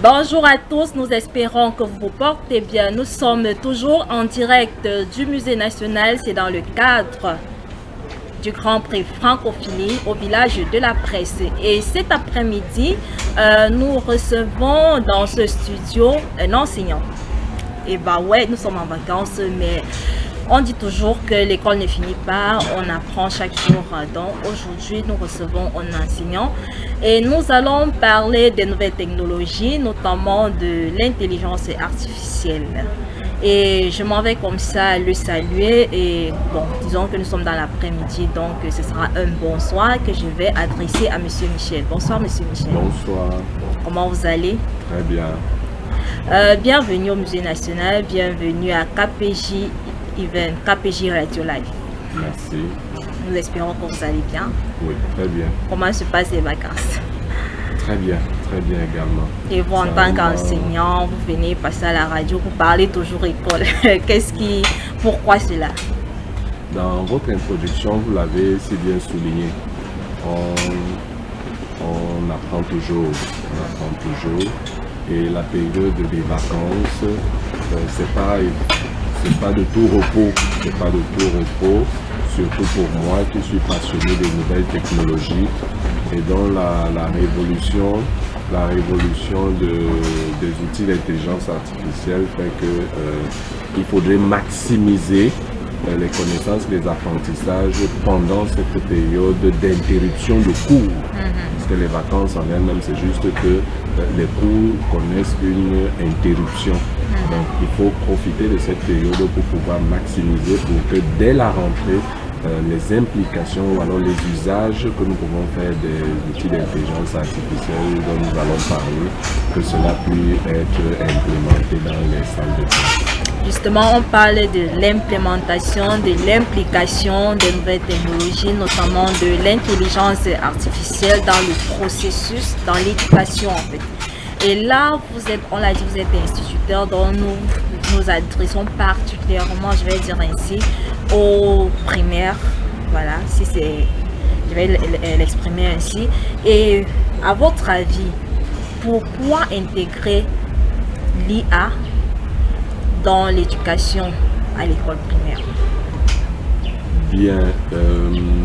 Bonjour à tous, nous espérons que vous vous portez bien. Nous sommes toujours en direct du Musée national, c'est dans le cadre du Grand Prix Francophilie au village de la Presse. Et cet après-midi, nous recevons dans ce studio un enseignant. Et bah ouais, nous sommes en vacances, mais on dit toujours que l'école ne finit pas, on apprend chaque jour. Donc aujourd'hui, nous recevons un enseignant et nous allons parler des nouvelles technologies, notamment de l'intelligence artificielle. Et je m'en vais comme ça le saluer et bon, disons que nous sommes dans l'après-midi, donc ce sera un bonsoir que je vais adresser à Monsieur Michel. Bonsoir Monsieur Michel. Bonsoir. Comment vous allez? Très bien. Bienvenue au Musée national, bienvenue à KPJ Event, KPJ Radio Live. Merci. Nous espérons que vous allez bien. Oui, très bien. Comment se passent les vacances? Très bien également. Et vous, en tant qu'enseignant, vous venez passer à la radio, vous parlez toujours école. Pourquoi cela? Dans votre introduction, vous l'avez si bien souligné. On apprend toujours. Et la période des vacances, c'est pas de tout repos. Surtout pour moi qui suis passionné des nouvelles technologies et dont la révolution des outils d'intelligence artificielle fait que il faudrait maximiser les connaissances, les apprentissages pendant cette période d'interruption de cours. Parce que les vacances en elles-mêmes, c'est juste que les cours connaissent une interruption. Donc il faut profiter de cette période pour pouvoir maximiser pour que dès la rentrée, les implications ou alors les usages que nous pouvons faire des outils d'intelligence artificielle dont nous allons parler, que cela puisse être implémenté dans les salles de classe. Justement, on parle de l'implémentation, de l'implication des nouvelles technologies, notamment de l'intelligence artificielle dans le processus, dans l'éducation en fait. Et là, on l'a dit, vous êtes instituteur, donc nous adressons particulièrement, je vais dire ainsi, aux primaires. Voilà, je vais l'exprimer ainsi. Et à votre avis, pourquoi intégrer l'IA dans l'éducation à l'école primaire? Bien,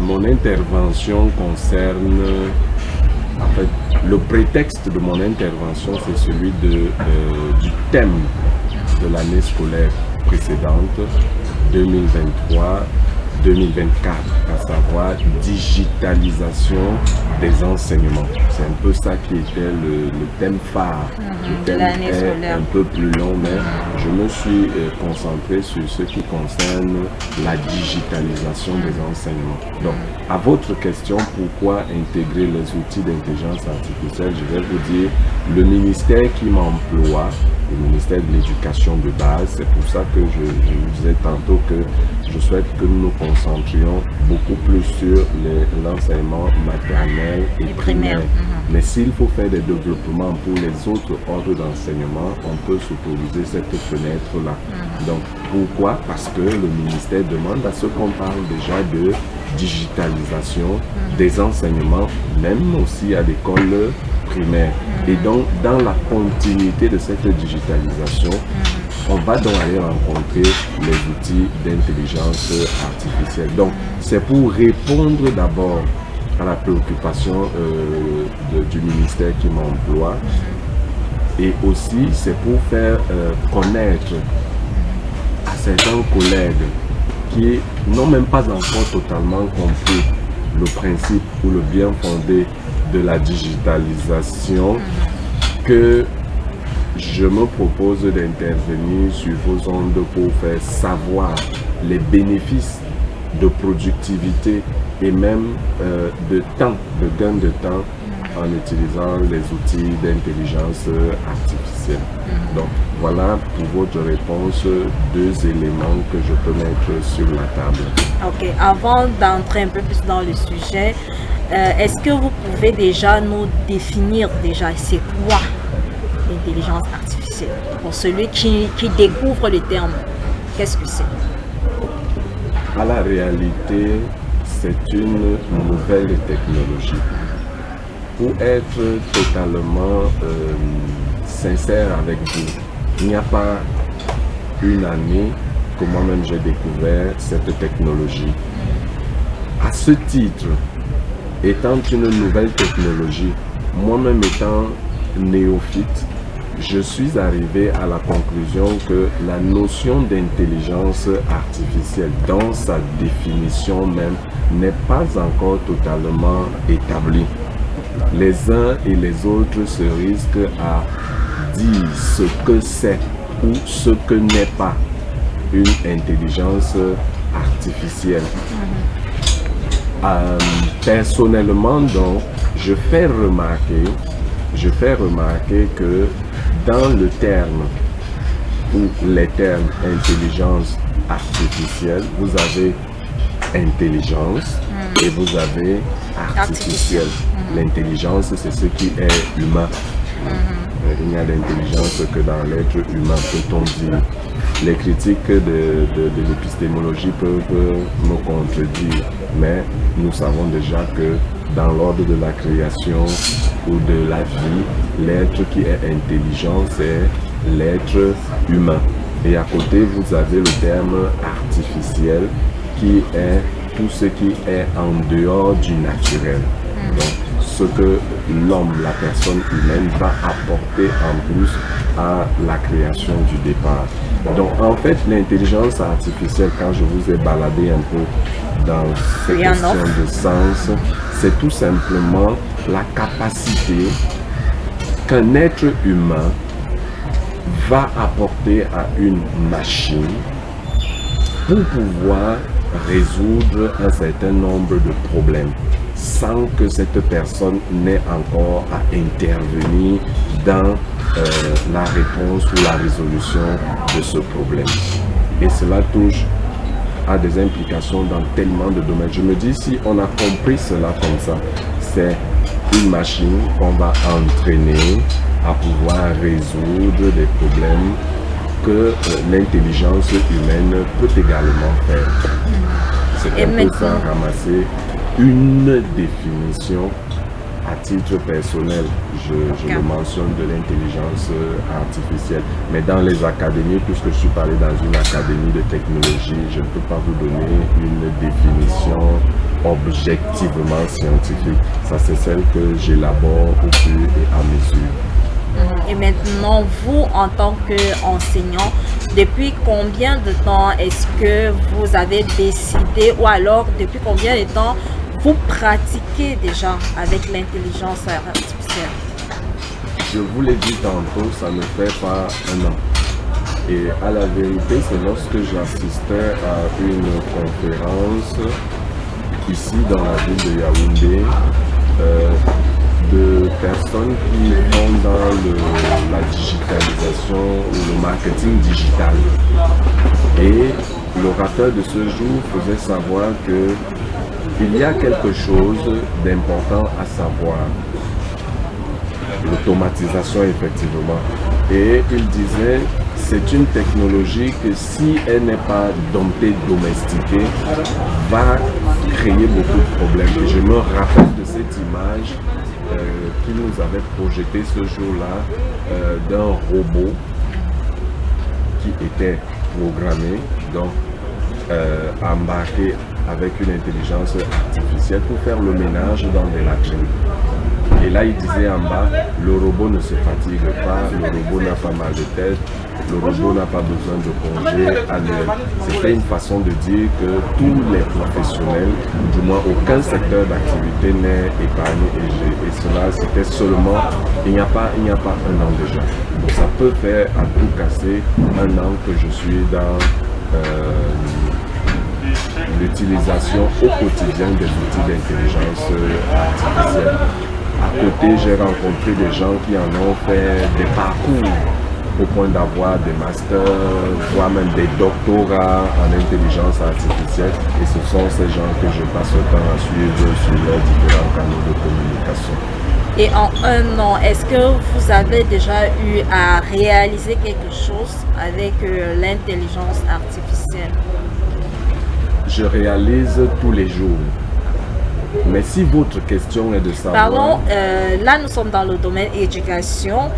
mon intervention concerne, en fait, le prétexte de mon intervention, c'est celui du thème de l'année scolaire précédente, 2023-2024, à savoir digitalisation des enseignements. C'est un peu ça qui était le thème phare. Le thème est un peu plus long, mais je me suis concentré sur ce qui concerne la digitalisation des enseignements. Donc, à votre question, pourquoi intégrer les outils d'intelligence artificielle, je vais vous dire, le ministère qui m'emploie, le ministère de l'Éducation de base, c'est pour ça que je vous disais tantôt que je souhaite que nous nous concentrions beaucoup plus sur l'enseignement maternel et primaire. Mais s'il faut faire des développements pour les autres ordres d'enseignement, on peut s'autoriser cette fenêtre-là. Donc, pourquoi? Parce que le ministère demande à ce qu'on parle déjà de digitalisation des enseignements, même aussi à l'école primaire. Et donc, dans la continuité de cette digitalisation, on va donc aller rencontrer les outils d'intelligence artificielle. Donc, c'est pour répondre d'abord à la préoccupation du ministère qui m'emploie, et aussi c'est pour faire connaître à certains collègues qui n'ont même pas encore totalement compris le principe ou le bien fondé de la digitalisation que je me propose d'intervenir sur vos ondes pour faire savoir les bénéfices de productivité et même de temps, de gain de temps en utilisant les outils d'intelligence artificielle. Donc voilà pour votre réponse, deux éléments que je peux mettre sur la table. Ok, avant d'entrer un peu plus dans le sujet, est-ce que vous pouvez déjà nous définir déjà c'est quoi l'intelligence artificielle? Pour celui qui découvre le terme, qu'est-ce que c'est? À la réalité, c'est une nouvelle technologie. Pour être totalement sincère avec vous. Il n'y a pas une année que moi-même j'ai découvert cette technologie. À ce titre, étant une nouvelle technologie, moi-même étant néophyte, je suis arrivé à la conclusion que la notion d'intelligence artificielle, dans sa définition même, n'est pas encore totalement établie. Les uns et les autres se risquent à dire ce que c'est ou ce que n'est pas une intelligence artificielle. Personnellement, donc, je fais remarquer que dans le terme ou les termes intelligence artificielle, vous avez intelligence et vous avez artificielle. L'intelligence, c'est ce qui est humain. Il n'y a d'intelligence que dans l'être humain, peut-on dire. Les critiques de l'épistémologie peuvent me contredire, mais nous savons déjà que dans l'ordre de la création ou de la vie, l'être qui est intelligent, c'est l'être humain. Et à côté, vous avez le terme artificiel qui est tout ce qui est en dehors du naturel. Donc, ce que l'homme, la personne humaine, va apporter en plus à la création du départ. Donc, en fait, l'intelligence artificielle, quand je vous ai baladé un peu dans ces questions de sens, c'est tout simplement la capacité qu'un être humain va apporter à une machine pour pouvoir résoudre un certain nombre de problèmes sans que cette personne n'ait encore à intervenir dans la réponse ou la résolution de ce problème. Et cela touche à des implications dans tellement de domaines. Je me dis, si on a compris cela comme ça, c'est une machine qu'on va entraîner à pouvoir résoudre des problèmes que l'intelligence humaine peut également faire. C'est un peu ça, ramasser une définition à titre personnel, je le mentionne, de l'intelligence artificielle. Mais dans les académies, puisque je suis parlé dans une académie de technologie, je ne peux pas vous donner une définition objectivement scientifique. Ça, c'est celle que j'élabore au fur et à mesure. Et maintenant, vous, en tant qu'enseignant, depuis combien de temps est-ce que vous avez décidé, ou alors depuis combien de temps vous pratiquez déjà avec l'intelligence artificielle? Je vous l'ai dit tantôt, ça ne fait pas un an. Et à la vérité, c'est lorsque j'assistais à une conférence ici dans la ville de Yaoundé, de personnes qui sont dans la digitalisation ou le marketing digital. Et l'orateur de ce jour faisait savoir que il y a quelque chose d'important à savoir. L'automatisation, effectivement. Et il disait, c'est une technologie que si elle n'est pas domptée, domestiquée, va créer beaucoup de problèmes. Et je me rappelle de cette image qu'il nous avait projetée ce jour-là d'un robot qui était programmé, donc embarqué avec une intelligence artificielle pour faire le ménage dans des latrines. Et là, il disait en bas, le robot ne se fatigue pas, le robot n'a pas mal de tête, le robot n'a pas besoin de congé annuel. C'était une façon de dire que tous les professionnels, du moins aucun secteur d'activité n'est épargné. Et cela, c'était seulement, il n'y a pas un an déjà. Donc ça peut faire à tout casser un an que je suis dans l'utilisation au quotidien des outils d'intelligence artificielle. À côté, j'ai rencontré des gens qui en ont fait des parcours au point d'avoir des masters, voire même des doctorats en intelligence artificielle. Et ce sont ces gens que je passe le temps à suivre sur leurs différents canaux de communication. Et en un an, est-ce que vous avez déjà eu à réaliser quelque chose avec l'intelligence artificielle? Je réalise tous les jours. Mais si votre question est de savoir... Pardon, là nous sommes dans le domaine éducation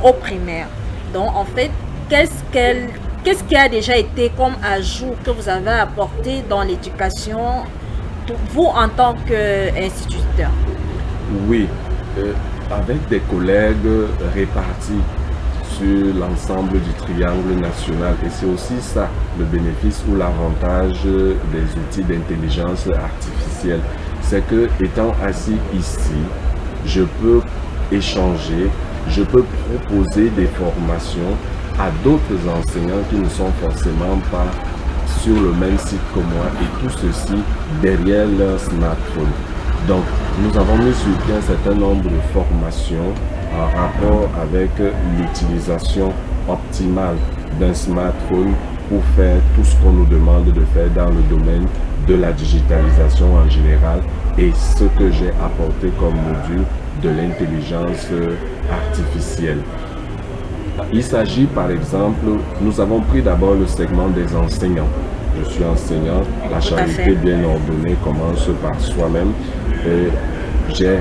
au primaire. Donc en fait, qu'est-ce qui a déjà été comme ajout que vous avez apporté dans l'éducation, vous en tant qu'instituteur? Oui, avec des collègues répartis sur l'ensemble du triangle national. Et c'est aussi ça, le bénéfice ou l'avantage des outils d'intelligence artificielle. C'est que, étant assis ici, je peux échanger, je peux proposer des formations à d'autres enseignants qui ne sont forcément pas sur le même site que moi, et tout ceci derrière leur smartphone. Donc, nous avons mis sur pied un certain nombre de formations en rapport avec l'utilisation optimale d'un smartphone pour faire tout ce qu'on nous demande de faire dans le domaine de la digitalisation en général, et ce que j'ai apporté comme module de l'intelligence artificielle. Il s'agit par exemple, nous avons pris d'abord le segment des enseignants. Je suis enseignant, la charité bien ordonnée commence par soi-même. J'ai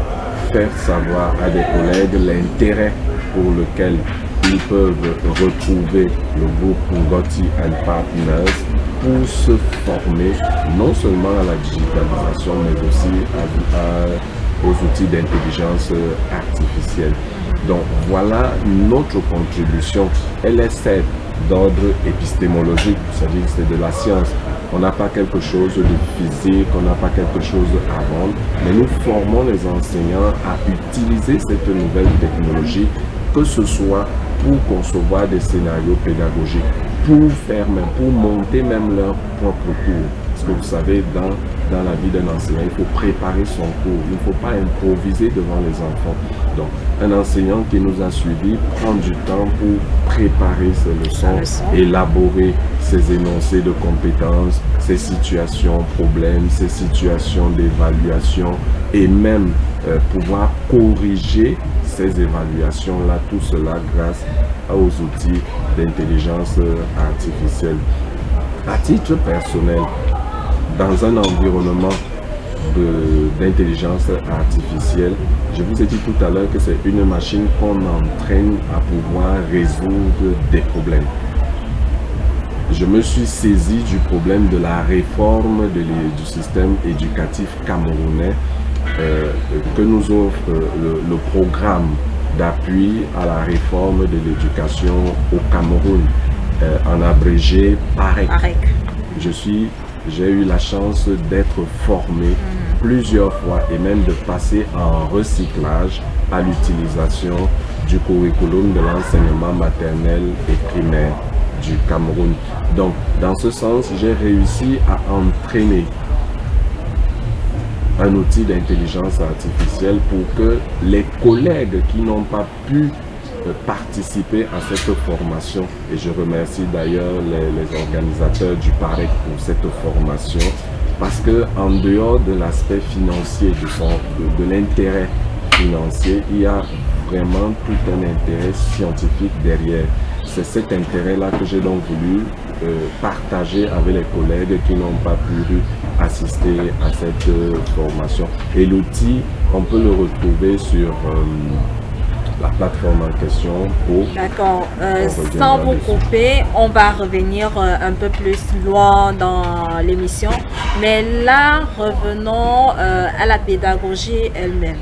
fait savoir à des collègues l'intérêt pour lequel ils peuvent retrouver le groupe Ngoti & Partners pour se former non seulement à la digitalisation mais aussi aux outils d'intelligence artificielle. Donc voilà notre contribution. Elle est celle d'ordre épistémologique, c'est-à-dire que c'est de la science. On n'a pas quelque chose de physique, on n'a pas quelque chose à vendre, mais nous formons les enseignants à utiliser cette nouvelle technologie, que ce soit pour concevoir des scénarios pédagogiques, pour monter même leur propre cours. Parce que vous savez, dans la vie d'un enseignant, il faut préparer son cours, il ne faut pas improviser devant les enfants. Donc, un enseignant qui nous a suivis prend du temps pour préparer ses leçons, élaborer ses énoncés de compétences, ses situations problèmes, ses situations d'évaluation, et même pouvoir corriger ces évaluations-là, tout cela grâce aux outils d'intelligence artificielle. À titre personnel, dans un environnement d'intelligence artificielle, je vous ai dit tout à l'heure que c'est une machine qu'on entraîne à pouvoir résoudre des problèmes. Je me suis saisi du problème de la réforme du système éducatif camerounais que nous offre le programme d'appui à la réforme de l'éducation au Cameroun, en abrégé PAREC. J'ai eu la chance d'être formé plusieurs fois et même de passer en recyclage à l'utilisation du curriculum de l'enseignement maternel et primaire du Cameroun. Donc, dans ce sens, j'ai réussi à entraîner un outil d'intelligence artificielle pour que les collègues qui n'ont pas pu participer à cette formation, et je remercie d'ailleurs les organisateurs du PAREC pour cette formation, parce que en dehors de l'aspect financier, de l'intérêt financier, il y a vraiment tout un intérêt scientifique derrière. C'est cet intérêt-là que j'ai donc voulu partager avec les collègues qui n'ont pas pu assister à cette formation. Et l'outil, on peut le retrouver sur la plateforme en question. D'accord. Sans vous couper, on va revenir un peu plus loin dans l'émission. Mais là, revenons à la pédagogie elle-même.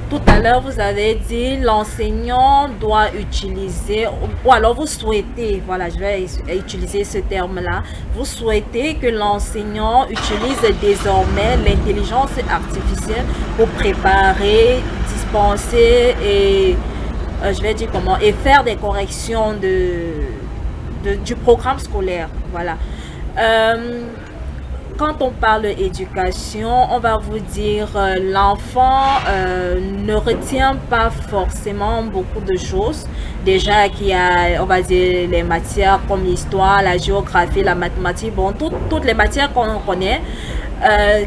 Tout à l'heure, vous avez dit l'enseignant doit utiliser, ou alors vous souhaitez, voilà, je vais utiliser ce terme-là, vous souhaitez que l'enseignant utilise désormais l'intelligence artificielle pour préparer, dispenser et, je vais dire comment, et faire des corrections du programme scolaire, voilà. Quand on parle d'éducation, on va vous dire l'enfant ne retient pas forcément beaucoup de choses. Déjà qu'il y a, on va dire, les matières comme l'histoire, la géographie, la mathématique, bon, toutes les matières qu'on connaît.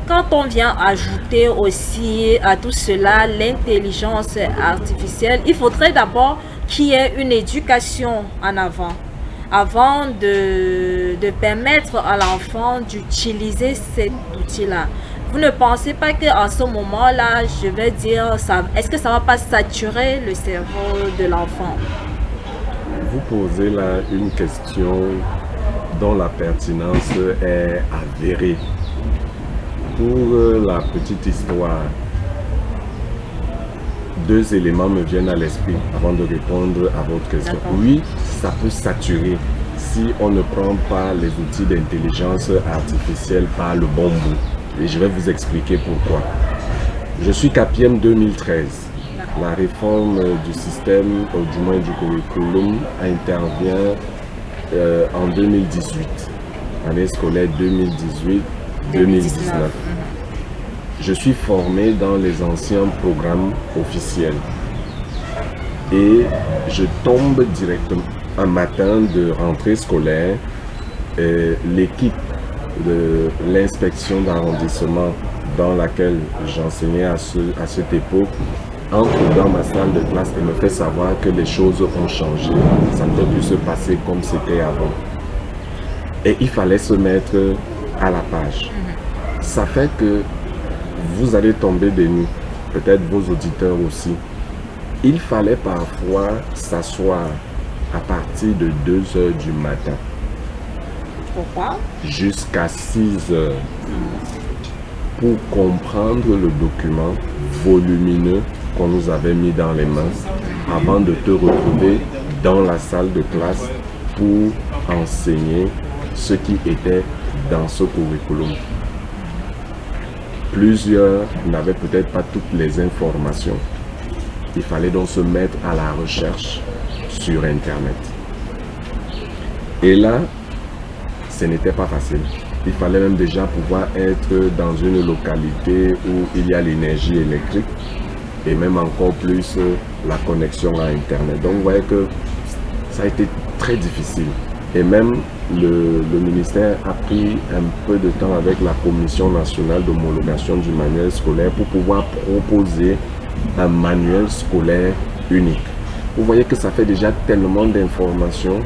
Quand on vient ajouter aussi à tout cela l'intelligence artificielle, il faudrait d'abord qu'il y ait une éducation en avant de permettre à l'enfant d'utiliser cet outil-là. Vous ne pensez pas qu'en ce moment-là, je vais dire, est-ce que ça ne va pas saturer le cerveau de l'enfant? Vous posez là une question dont la pertinence est avérée. Pour la petite histoire, deux éléments me viennent à l'esprit avant de répondre à votre question. Oui, ça peut saturer si on ne prend pas les outils d'intelligence artificielle par le bon bout. Et je vais vous expliquer pourquoi. Je suis CAPIEM 2013. La réforme du système, ou du moins du curriculum, intervient en 2018, année scolaire 2018-2019. Je suis formé dans les anciens programmes officiels et je tombe directement un matin de rentrée scolaire. L'équipe de l'inspection d'arrondissement dans laquelle j'enseignais à cette époque entre dans ma salle de classe et me fait savoir que les choses ont changé. Ça ne peut plus se passer comme c'était avant. Et il fallait se mettre à la page. Ça fait que vous allez tomber des nues, peut-être vos auditeurs aussi. Il fallait parfois s'asseoir à partir de 2 heures du matin. Pourquoi? Jusqu'à 6 heures. Pour comprendre le document volumineux qu'on nous avait mis dans les mains avant de te retrouver dans la salle de classe pour enseigner ce qui était dans ce curriculum. Plusieurs n'avaient peut-être pas toutes les informations. Il fallait donc se mettre à la recherche sur Internet. Et là, ce n'était pas facile. Il fallait même déjà pouvoir être dans une localité où il y a l'énergie électrique et même encore plus la connexion à Internet. Donc vous voyez que ça a été très difficile. Et même le ministère a pris un peu de temps avec la Commission nationale d'homologation du manuel scolaire pour pouvoir proposer un manuel scolaire unique. Vous voyez que ça fait déjà tellement d'informations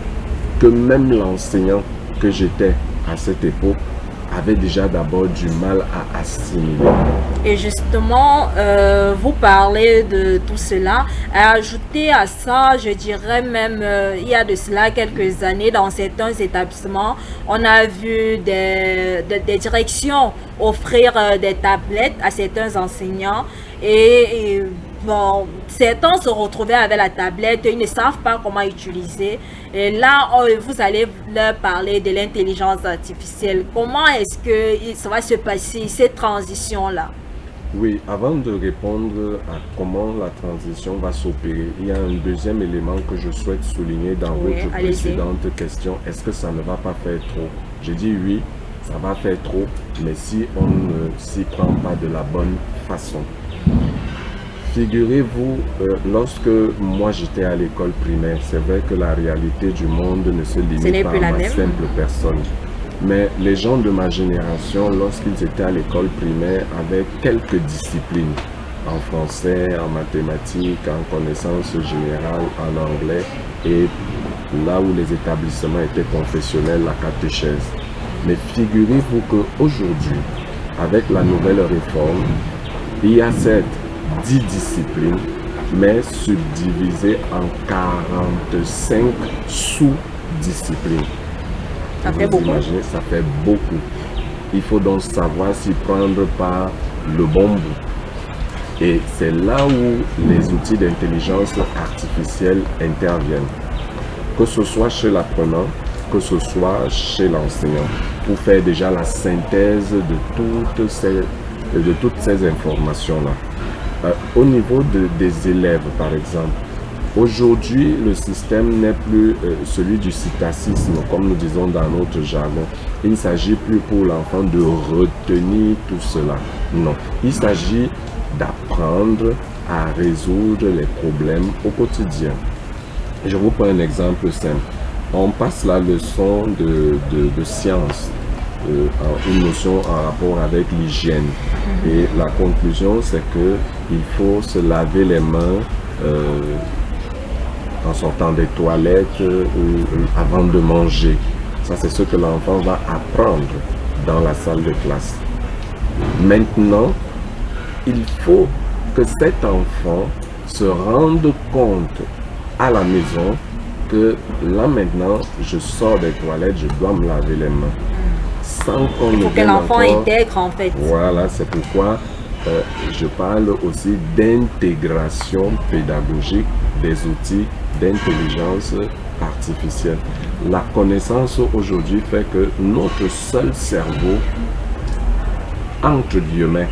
que même l'enseignant que j'étais à cette époque avait déjà d'abord du mal à assimiler. Et justement, vous parlez de tout cela. Ajouter à ça, je dirais même, il y a de cela quelques années, dans certains établissements, on a vu des directions offrir des tablettes à certains enseignants et bon, certains se retrouvaient avec la tablette, ils ne savent pas comment utiliser. Et là, vous allez leur parler de l'intelligence artificielle. Comment est-ce que ça va se passer, cette transition-là? Oui, avant de répondre à comment la transition va s'opérer, il y a un deuxième élément que je souhaite souligner dans votre précédente question. Est-ce que ça ne va pas faire trop? J'ai dit oui, ça va faire trop, mais si on ne s'y prend pas de la bonne façon. Figurez-vous, lorsque moi j'étais à l'école primaire, c'est vrai que la réalité du monde ne se limite pas à ma simple personne. Mais les gens de ma génération, lorsqu'ils étaient à l'école primaire, avaient quelques disciplines, en français, en mathématiques, en connaissances générales, en anglais, et là où les établissements étaient confessionnels, la catéchèse. Mais figurez-vous qu'aujourd'hui, avec la nouvelle réforme, il y a cette 10 disciplines, mais subdivisées en 45 sous-disciplines. Ça fait beaucoup. Imaginez, ça fait beaucoup. Il faut donc savoir s'y prendre par le bon bout. Et c'est là où les outils d'intelligence artificielle interviennent. Que ce soit chez l'apprenant, que ce soit chez l'enseignant, pour faire déjà la synthèse de toutes ces informations-là. Au niveau des élèves, par exemple, aujourd'hui, le système n'est plus celui du citacisme, comme nous disons dans notre jargon. Il ne s'agit plus pour l'enfant de retenir tout cela. Non, il s'agit d'apprendre à résoudre les problèmes au quotidien. Je vous prends un exemple simple. On passe la leçon de sciences. Une notion en rapport avec l'hygiène. Et la conclusion, c'est que il faut se laver les mains en sortant des toilettes avant de manger. Ça, c'est ce que l'enfant va apprendre dans la salle de classe. Maintenant, il faut que cet enfant se rende compte à la maison que là maintenant, je sors des toilettes, je dois me laver les mains. Sans qu'on Il faut que l'enfant intègre en fait. Voilà, c'est pourquoi je parle aussi d'intégration pédagogique des outils d'intelligence artificielle. La connaissance aujourd'hui fait que notre seul cerveau, entre guillemets,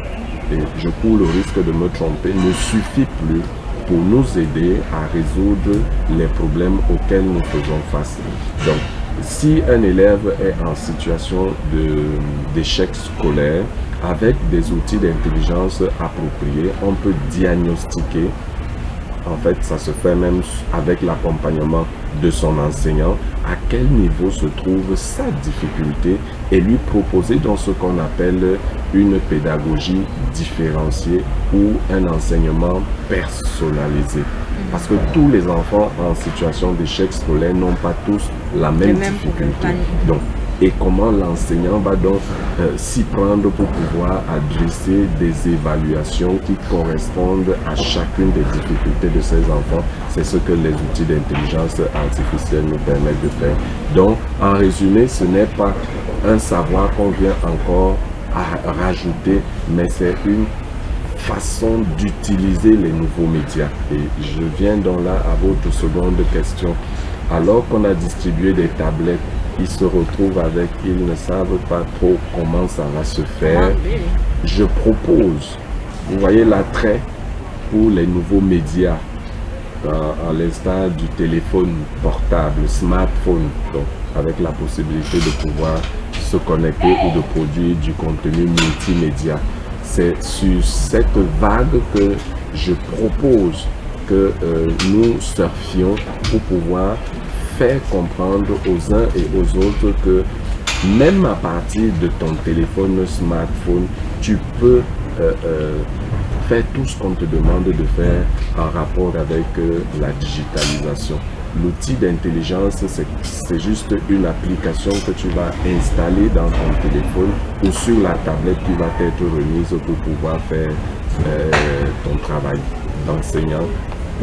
et je cours le risque de me tromper, ne suffit plus pour nous aider à résoudre les problèmes auxquels nous faisons face. Donc, si un élève est en situation d'échec scolaire, avec des outils d'intelligence appropriés, on peut diagnostiquer. En fait, ça se fait même avec l'accompagnement de son enseignant, à quel niveau se trouve sa difficulté et lui proposer dans ce qu'on appelle une pédagogie différenciée ou un enseignement personnalisé. Parce que tous les enfants en situation d'échec scolaire n'ont pas tous la même difficulté. Donc, et comment l'enseignant va donc s'y prendre pour pouvoir adresser des évaluations qui correspondent à chacune des difficultés de ces enfants. C'est ce que les outils d'intelligence artificielle nous permettent de faire. Donc, en résumé, ce n'est pas un savoir qu'on vient encore à rajouter, mais c'est une façon d'utiliser les nouveaux médias. Et je viens donc là à votre seconde question. Alors qu'on a distribué des tablettes, ils se retrouvent avec, ils ne savent pas trop comment ça va se faire. Je propose, vous voyez l'attrait pour les nouveaux médias, à l'instar du téléphone portable, smartphone, donc avec la possibilité de pouvoir se connecter ou de produire du contenu multimédia. C'est sur cette vague que je propose que nous surfions pour pouvoir faire comprendre aux uns et aux autres que même à partir de ton téléphone smartphone, tu peux faire tout ce qu'on te demande de faire en rapport avec la digitalisation. L'outil d'intelligence, c'est juste une application que tu vas installer dans ton téléphone ou sur la tablette qui va être remise pour pouvoir faire ton travail d'enseignant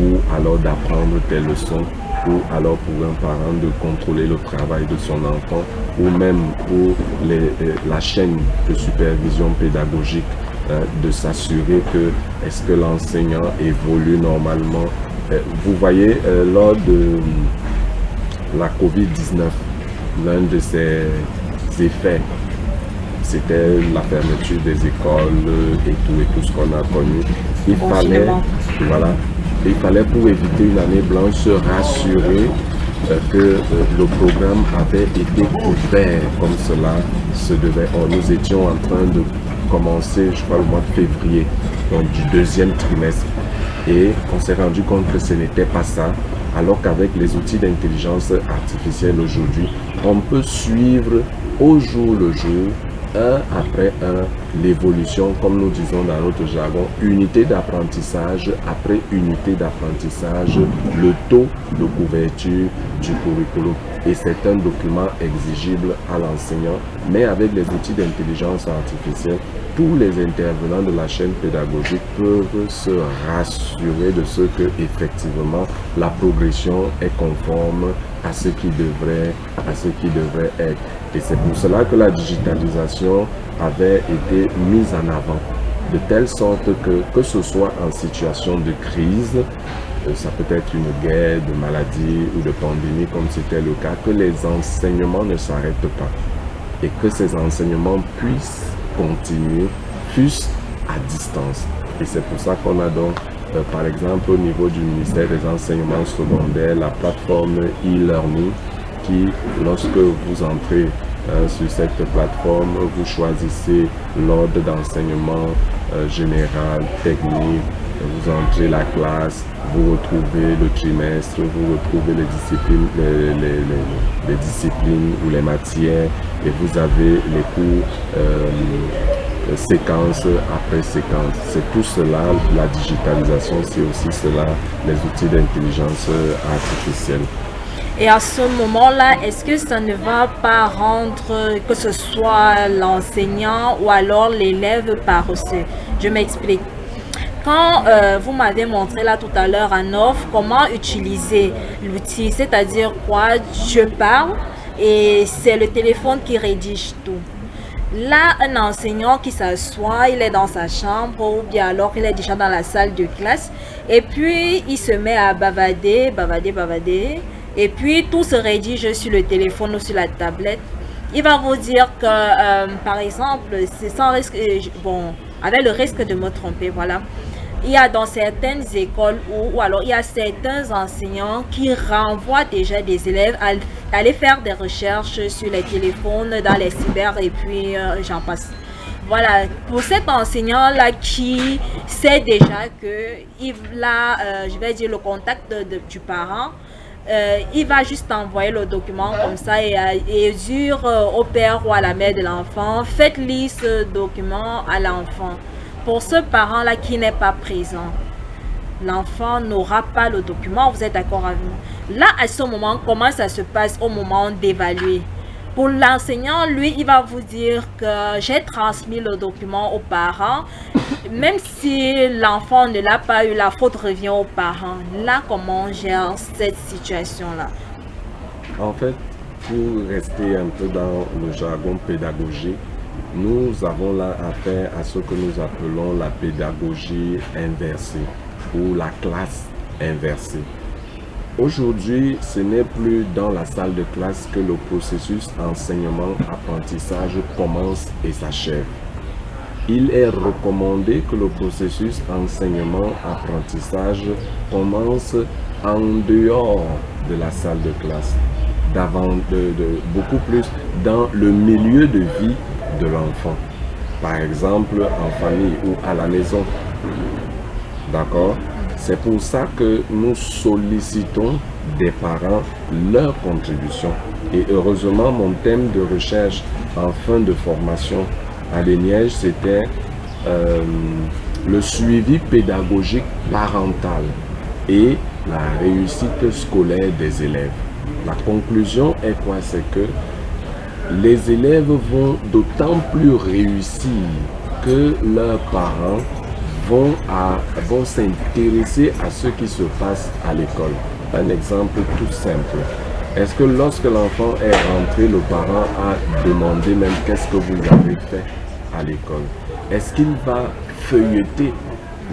ou alors d'apprendre tes leçons, ou alors pour un parent de contrôler le travail de son enfant, ou même pour la chaîne de supervision pédagogique, de s'assurer que est-ce que l'enseignant évolue normalement. Vous voyez, lors de la COVID-19, l'un de ses effets, c'était la fermeture des écoles et tout ce qu'on a connu. Il fallait pour éviter une année blanche se rassurer que le programme avait été ouvert comme cela se devait. Or, nous étions en train de commencer, je crois, le mois de février, donc du deuxième trimestre. Et on s'est rendu compte que ce n'était pas ça, alors qu'avec les outils d'intelligence artificielle aujourd'hui, on peut suivre au jour le jour, un après un, l'évolution, comme nous disons dans notre jargon, unité d'apprentissage après unité d'apprentissage, le taux de couverture du curriculum. Et c'est un document exigible à l'enseignant, mais avec les outils d'intelligence artificielle, tous les intervenants de la chaîne pédagogique peuvent se rassurer de ce que effectivement la progression est conforme à ce qui devrait être. Et c'est pour cela que la digitalisation avait été mise en avant, de telle sorte que ce soit en situation de crise, ça peut être une guerre, de maladie ou de pandémie comme c'était le cas, que les enseignements ne s'arrêtent pas et que ces enseignements puissent continuer, fussent à distance. Et c'est pour ça qu'on a donc, par exemple, au niveau du ministère des enseignements secondaires, la plateforme e-learning qui, lorsque vous entrez sur cette plateforme, vous choisissez l'ordre d'enseignement général, technique, vous entrez la classe, vous retrouvez le trimestre, vous retrouvez les disciplines, les disciplines ou les matières, et vous avez les cours séquence après séquence. C'est tout cela, la digitalisation, c'est aussi cela, les outils d'intelligence artificielle. Et à ce moment-là, est-ce que ça ne va pas rendre que ce soit l'enseignant ou alors l'élève paresseux? Je m'explique. Quand vous m'avez montré là tout à l'heure en offre comment utiliser l'outil, c'est-à-dire quoi, je parle et c'est le téléphone qui rédige tout. Là, un enseignant qui s'assoit, il est dans sa chambre ou bien alors il est déjà dans la salle de classe et puis il se met à bavader et puis tout se rédige sur le téléphone ou sur la tablette. Il va vous dire que, par exemple, c'est sans risque, bon, avec le risque de me tromper, voilà. Il y a dans certaines écoles ou alors il y a certains enseignants qui renvoient déjà des élèves à aller faire des recherches sur les téléphones, dans les cyber et puis j'en passe. Voilà, pour cet enseignant-là qui sait déjà que il a, je vais dire, le contact du parent, il va juste envoyer le document comme ça et dire au père ou à la mère de l'enfant, faites lire ce document à l'enfant. Pour ce parent-là qui n'est pas présent, l'enfant n'aura pas le document, vous êtes d'accord avec moi? Là, à ce moment, comment ça se passe au moment d'évaluer? Pour l'enseignant, lui, il va vous dire que j'ai transmis le document aux parents, même si l'enfant ne l'a pas eu, la faute revient aux parents. Là, comment on gère cette situation-là? En fait, pour rester un peu dans le jargon pédagogique, nous avons là affaire à ce que nous appelons la pédagogie inversée ou la classe inversée. Aujourd'hui, ce n'est plus dans la salle de classe que le processus enseignement-apprentissage commence et s'achève. Il est recommandé que le processus enseignement-apprentissage commence en dehors de la salle de classe, beaucoup plus dans le milieu de vie de l'enfant, par exemple en famille ou à la maison. D'accord? C'est pour ça que nous sollicitons des parents leur contribution. Et heureusement, mon thème de recherche en fin de formation à l'ENIEJ, c'était le suivi pédagogique parental et la réussite scolaire des élèves. La conclusion est quoi? C'est que les élèves vont d'autant plus réussir que leurs parents vont s'intéresser à ce qui se passe à l'école. Un exemple tout simple. Est-ce que lorsque l'enfant est rentré, le parent a demandé même qu'est-ce que vous avez fait à l'école? Est-ce qu'il va feuilleter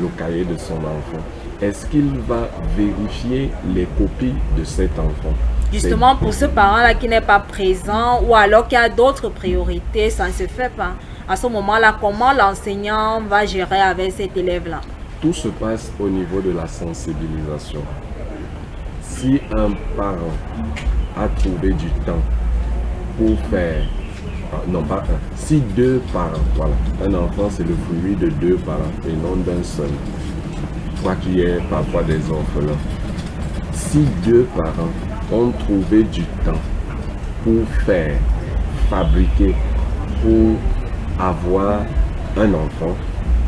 le cahier de son enfant? Est-ce qu'il va vérifier les copies de cet enfant? Justement, pour ce parent-là qui n'est pas présent ou alors qui a d'autres priorités, ça ne se fait pas. À ce moment-là, comment l'enseignant va gérer avec cet élève-là? Tout se passe au niveau de la sensibilisation. Si un parent a trouvé du temps pour faire, non pas un, si deux parents, voilà, un enfant c'est le fruit de deux parents et non d'un seul, quoi qu'il y ait parfois des orphelins. Si deux parents ont trouvé du temps pour faire, fabriquer, pour avoir un enfant,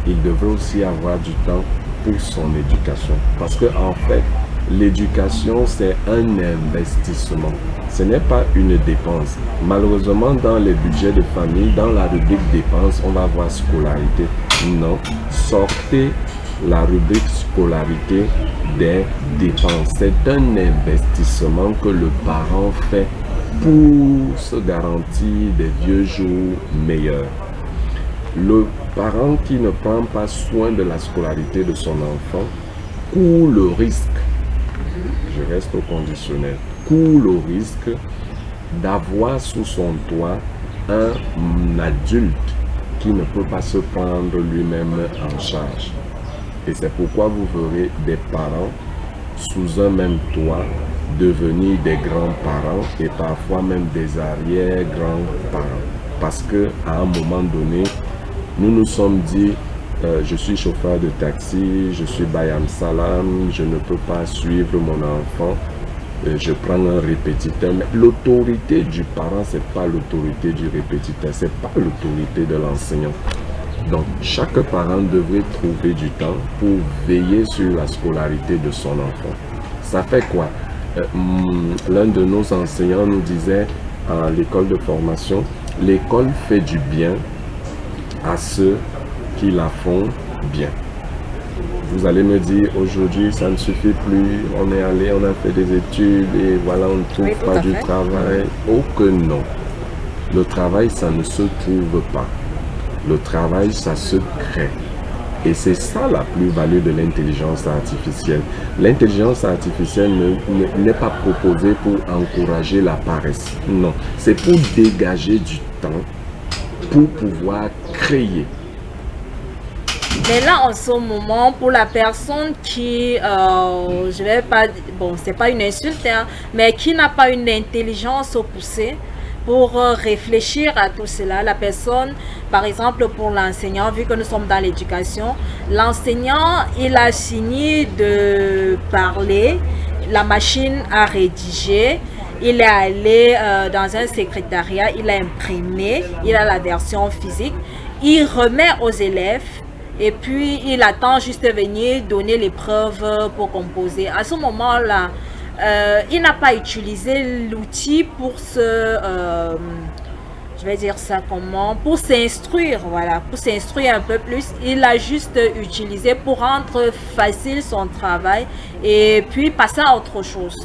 il devrait aussi avoir du temps pour son éducation. Parce que en fait, l'éducation, c'est un investissement. Ce n'est pas une dépense. Malheureusement, dans les budgets de famille, dans la rubrique dépenses, on va voir scolarité. Non, sortez la rubrique scolarité des dépenses. C'est un investissement que le parent fait pour se garantir des vieux jours meilleurs. Le parent qui ne prend pas soin de la scolarité de son enfant court le risque, je reste au conditionnel, court le risque d'avoir sous son toit un adulte qui ne peut pas se prendre lui-même en charge. Et c'est pourquoi vous verrez des parents sous un même toit devenir des grands-parents et parfois même des arrière-grands-parents. Parce qu'à un moment donné, nous nous sommes dit, je suis chauffeur de taxi, je suis Bayam Salam, je ne peux pas suivre mon enfant, je prends un répétiteur. Mais l'autorité du parent, ce n'est pas l'autorité du répétiteur, ce n'est pas l'autorité de l'enseignant. Donc, chaque parent devrait trouver du temps pour veiller sur la scolarité de son enfant. Ça fait quoi? L'un de nos enseignants nous disait à l'école de formation, l'école fait du bien à ceux qui la font bien. Vous allez me dire, aujourd'hui, ça ne suffit plus, on est allé, on a fait des études et voilà, on ne trouve pas du travail. Oh que non. Le travail, ça ne se trouve pas. Le travail, ça se crée. Et c'est ça la plus-value de l'intelligence artificielle. L'intelligence artificielle n'est pas proposée pour encourager la paresse. Non, c'est pour dégager du temps, pour pouvoir créer. Mais là, en ce moment, pour la personne qui, je vais pas, bon, c'est pas une insulte, hein, mais qui n'a pas une intelligence poussée pour réfléchir à tout cela, la personne, par exemple, pour l'enseignant, vu que nous sommes dans l'éducation, l'enseignant, il a fini de parler, la machine a rédigé, il est allé dans un secrétariat, il a imprimé, il a la version physique, il remet aux élèves. Et puis, il attend juste de venir donner l'épreuve pour composer. À ce moment-là, il n'a pas utilisé l'outil pour je vais dire ça comment, pour s'instruire, voilà, pour s'instruire un peu plus. Il l'a juste utilisé pour rendre facile son travail et puis passer à autre chose.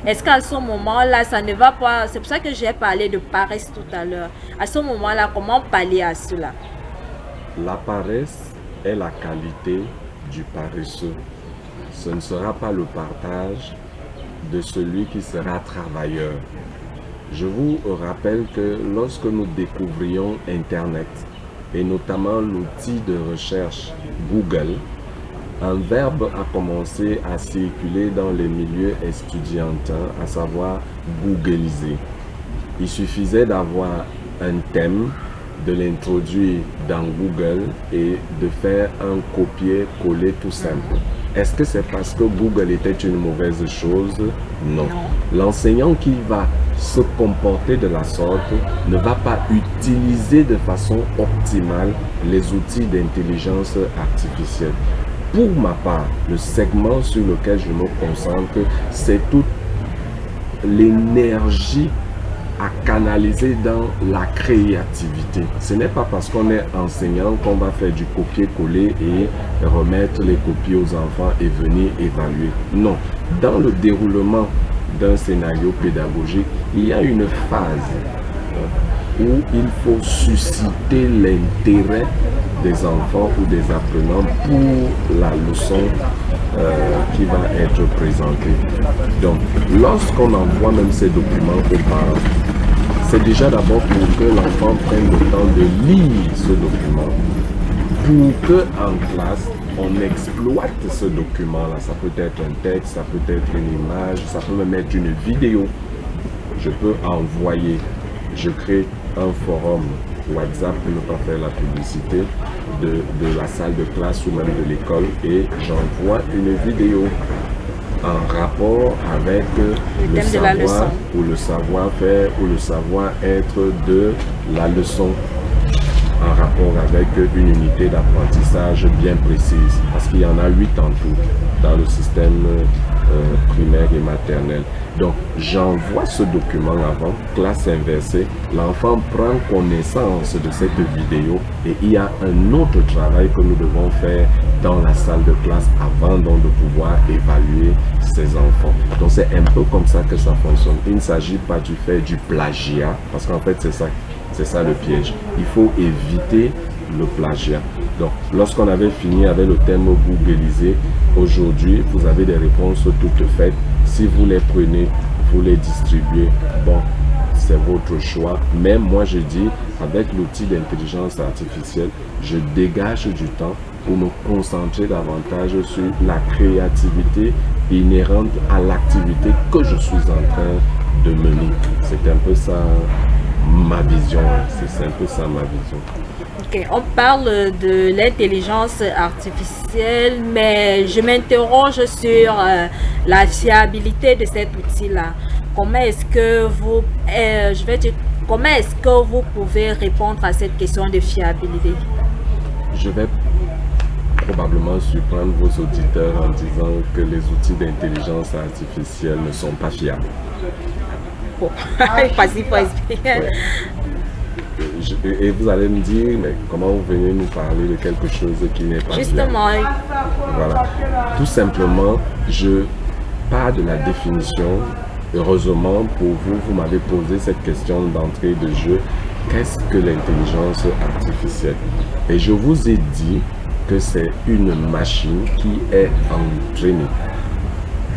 Est-ce qu'à ce moment-là, ça ne va pas? C'est pour ça que j'ai parlé de paresse tout à l'heure. À ce moment-là, comment pallier à cela? La paresse est la qualité du paresseux. Ce ne sera pas le partage de celui qui sera travailleur. Je vous rappelle que lorsque nous découvrions Internet, et notamment l'outil de recherche Google, un verbe a commencé à circuler dans les milieux estudiantins, à savoir googliser. Il suffisait d'avoir un thème, de l'introduire dans Google et de faire un copier-coller tout simple. Est-ce que c'est parce que Google était une mauvaise chose? Non. L'enseignant qui va se comporter de la sorte ne va pas utiliser de façon optimale les outils d'intelligence artificielle. Pour ma part, le segment sur lequel je me concentre, c'est toute l'énergie à canaliser dans la créativité. Ce n'est pas parce qu'on est enseignant qu'on va faire du copier-coller et remettre les copies aux enfants et venir évaluer. Non. Dans le déroulement d'un scénario pédagogique, il y a une phase où il faut susciter l'intérêt des enfants ou des apprenants pour la leçon qui va être présentée. Donc, lorsqu'on envoie même ces documents aux parents, c'est déjà d'abord pour que l'enfant prenne le temps de lire ce document, pour que en classe, on exploite ce document-là. Ça peut être un texte, ça peut être une image, ça peut même être une vidéo. Je peux envoyer, je crée un forum WhatsApp pour ne pas faire la publicité de la salle de classe ou même de l'école et j'envoie une vidéo en rapport avec le savoir ou le savoir-faire ou le savoir-être de la leçon, en rapport avec une unité d'apprentissage bien précise, parce qu'il y en a 8 en tout dans le système primaire et maternel. Donc, j'envoie ce document avant, classe inversée, l'enfant prend connaissance de cette vidéo et il y a un autre travail que nous devons faire dans la salle de classe avant donc de pouvoir évaluer ces enfants. Donc, c'est un peu comme ça que ça fonctionne. Il ne s'agit pas du fait du plagiat, parce qu'en fait, c'est ça le piège. Il faut éviter le plagiat. Donc, lorsqu'on avait fini avec le thème googliser, aujourd'hui, vous avez des réponses toutes faites. Si vous les prenez, vous les distribuez, bon, c'est votre choix. Mais moi, je dis, avec l'outil d'intelligence artificielle, je dégage du temps pour me concentrer davantage sur la créativité inhérente à l'activité que je suis en train de mener. C'est un peu ça ma vision, c'est un peu ça ma vision. Ok, on parle de l'intelligence artificielle, mais je m'interroge sur la fiabilité de cet outil-là. Comment est-ce que vous, comment est-ce que vous pouvez répondre à cette question de fiabilité? Je vais probablement surprendre vos auditeurs en disant que les outils d'intelligence artificielle ne sont pas fiables. Bon, facile pour expliquer. Ouais. Et vous allez me dire, mais comment vous venez nous parler de quelque chose qui n'est pas justement fiable? Voilà. Tout simplement, je pars de la définition. Heureusement pour vous, vous m'avez posé cette question d'entrée de jeu. Qu'est-ce que l'intelligence artificielle? Et je vous ai dit que c'est une machine qui est entraînée.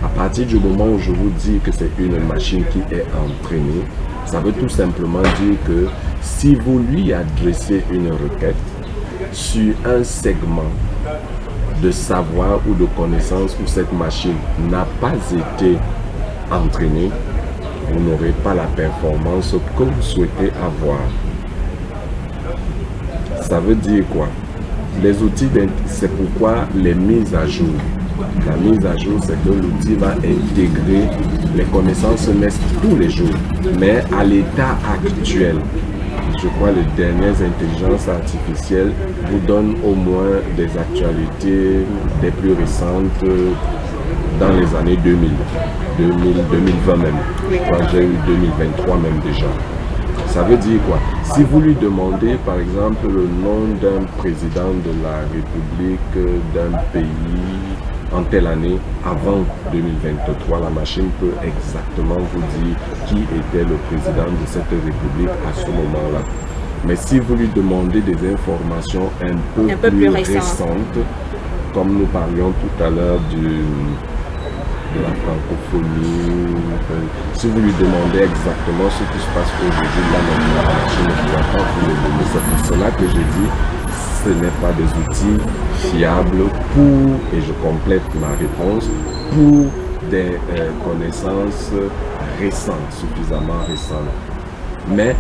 À partir du moment où je vous dis que c'est une machine qui est entraînée, ça veut tout simplement dire que si vous lui adressez une requête sur un segment de savoir ou de connaissance où cette machine n'a pas été entraînée, vous n'aurez pas la performance que vous souhaitez avoir. Ça veut dire quoi? Les outils, c'est pourquoi les mises à jour. La mise à jour, c'est que l'outil va intégrer les connaissances naissent tous les jours. Mais à l'état actuel, je crois que les dernières intelligences artificielles vous donnent au moins des actualités des plus récentes dans les années 2000, 2020 même. Je crois que j'ai eu 2023 même déjà. Ça veut dire quoi? Si vous lui demandez par exemple le nom d'un président de la République d'un pays en telle année, avant 2023, la machine peut exactement vous dire qui était le président de cette République à ce moment-là. Mais si vous lui demandez des informations un peu plus récentes, comme nous parlions tout à l'heure de la francophonie, si vous lui demandez exactement ce qui se passe aujourd'hui, là, la machine ne pourra pas vous le donner. C'est pour cela que je dis ce n'est pas des outils fiables pour, et je complète ma réponse, pour des connaissances récentes, suffisamment récentes. Mais